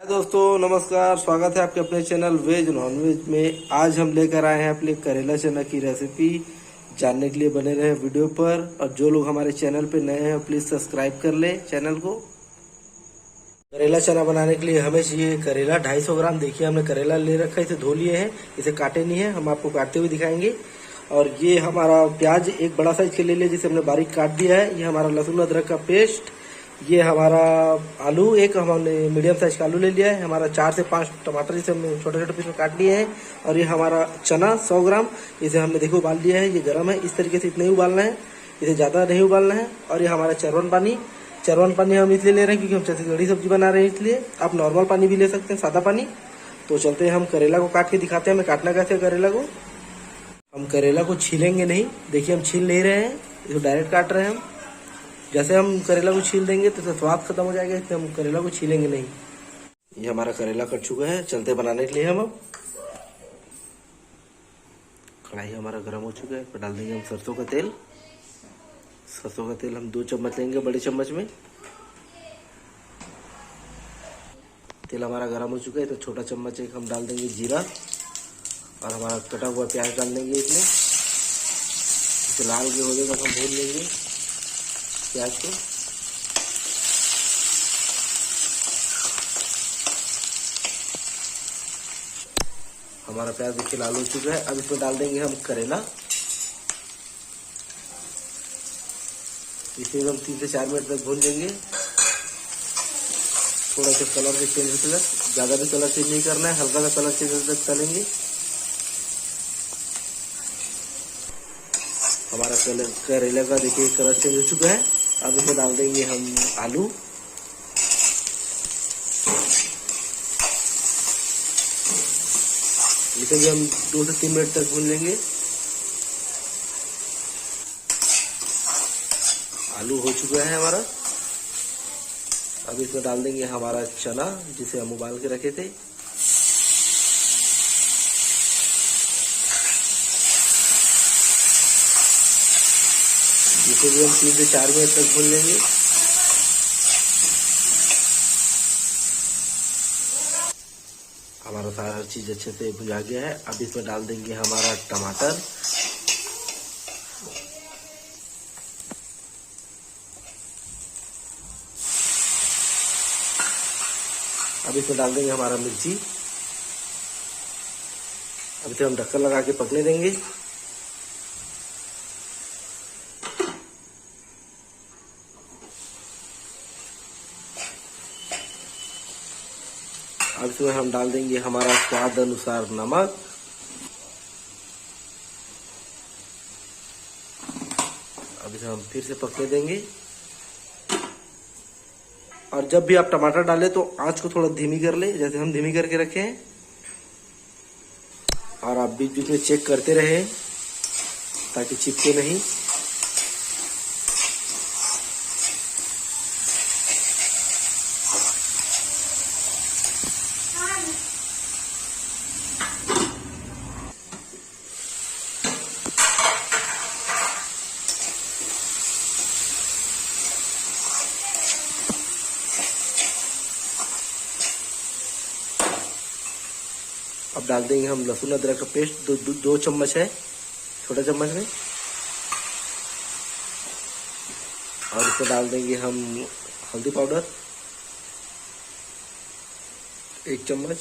हाय दोस्तों, नमस्कार। स्वागत है आपके अपने चैनल वेज नॉनवेज में। आज हम लेकर आए हैं अपने करेला चना की रेसिपी। जानने के लिए बने रहे वीडियो पर, और जो लोग हमारे चैनल पे नए हैं प्लीज़ सब्सक्राइब कर ले चैनल को। करेला चना बनाने के लिए हमें चाहिए करेला 250 ग्राम। देखिए हमने करेला ले रखा है, इसे धो लिए हैं, इसे काटे नहीं है, हम आपको काटते हुए दिखाएंगे। और ये हमारा प्याज एक बड़ा साइज के ले लिया जिसे हमने बारीक काट दिया है। ये हमारा लहसुन अदरक का पेस्ट। ये हमारा आलू, एक हमने मीडियम साइज का आलू ले लिया है। हमारा 4 से 5 टमाटर जिसे हमने छोटे छोटे पीस में काट लिए हैं। और ये हमारा चना 100 ग्राम, इसे हमने देखो उबाल लिया है। ये गर्म है, इस तरीके से इतना ही उबालना है, इसे ज़्यादा नहीं उबालना है। और ये हमारा चरवन पानी हम इसलिए ले रहे हैं क्योंकि हम छत्तीसगढ़ी सब्जी बना रहे हैं, इसलिए आप नॉर्मल पानी भी ले सकते हैं, सादा पानी। तो चलते हैं, हम करेला को काट के दिखाते हैं हमें काटना कैसे है करेला को। हम करेला को छीलेंगे नहीं, देखिए हम छील नहीं रहे हैं, इसको डायरेक्ट काट रहे हैं हम। जैसे हम करेला को छील देंगे तो स्वाद खत्म हो जाएगा, इसलिए हम करेला को छीलेंगे नहीं। ये हमारा करेला कट चुका है, चलते बनाने के लिए हम अब। कढ़ाई हमारा गर्म हो चुका है, पर डाल देंगे हम सरसों का तेल। सरसों का तेल हम 2 चम्मच लेंगे, बड़े चम्मच में। तेल हमारा गर्म हो चुका है, तो छोटा चम्मच एक हम डाल देंगे जीरा। और हमारा कटा हुआ प्याज डाल देंगे इसमें। इसे लाल के हो जाएगा, हम भून लेंगे प्याज को। हमारा प्याज देखिए लाल हो चुका है। अब इसमें डाल देंगे हम करेला। इसे हम 3 से 4 मिनट तक भून लेंगे। थोड़ा सा कलर के चेंज होते तक, ज़्यादा भी कलर चेंज नहीं करना है, हल्का सा कलर चेंज होते तक तलेंगे। हमारा करेला का देखिए कलर चेंज हो चुका है। अब इसमें डाल देंगे हम आलू। इसे भी हम 2 से 3 मिनट तक भून लेंगे। आलू हो चुका है हमारा। अब इसमें डाल देंगे हमारा चना जिसे हम उबाल के रखे थे। इसे भी हम 3 से 4 मिनट तक भून लेंगे। हमारा सारा चीज अच्छे से भुजा गया है। अब इसमें डाल देंगे हमारा टमाटर। अब इसमें डाल देंगे हमारा मिर्ची। अब इसे हम ढक्कन लगा के पकने देंगे। अब इसमें हम डाल देंगे हमारा स्वाद अनुसार नमक। अब इसे हम फिर से पकने देंगे। और जब भी आप टमाटर डालें तो आंच को थोड़ा धीमी कर ले, जैसे हम धीमी करके रखे हैं। और आप बीच बीच में चेक करते रहें ताकि चिपके नहीं। अब डाल देंगे हम लहसुन अदरक का पेस्ट। 2 चम्मच है, छोटा चम्मच में। और इसमें डाल देंगे हम हल्दी पाउडर 1 चम्मच।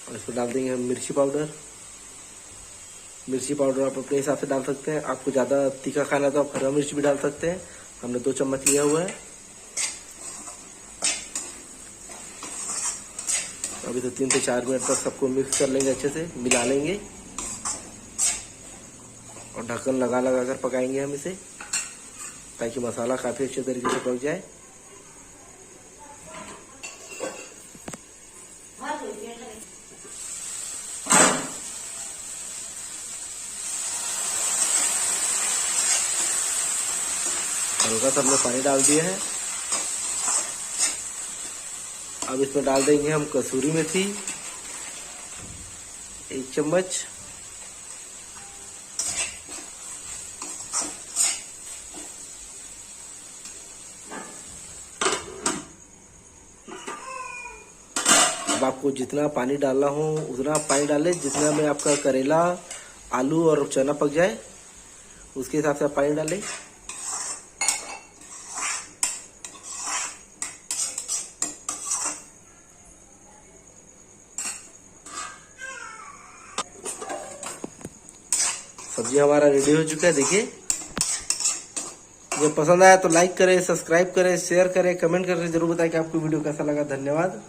और इसमें डाल देंगे हम मिर्ची पाउडर। मिर्ची पाउडर आप अपने हिसाब से डाल सकते हैं, आपको ज़्यादा तीखा खाना तो आप हरा मिर्च भी डाल सकते हैं। हमने 2 चम्मच लिया हुआ है। अभी तो 3 से 4 मिनट तक सबको मिक्स कर लेंगे, अच्छे से मिला लेंगे। और ढक्कन लगा लगा कर पकाएंगे हम इसे, ताकि मसाला काफ़ी अच्छे तरीके से पक जाए। हल्का सा हमने पानी डाल दिया है। अब इसमें डाल देंगे हम कसूरी मेथी 1 चम्मच। आपको जितना पानी डालना हो उतना पानी डालें, जितना में आपका करेला, आलू और चना पक जाए उसके हिसाब से आप पानी डालें। सब्जी हमारा रेडी हो चुका है। देखिए, जब पसंद आया तो लाइक करें, सब्सक्राइब करें, शेयर करें, कमेंट करके जरूर बताएं कि आपको वीडियो कैसा लगा। धन्यवाद।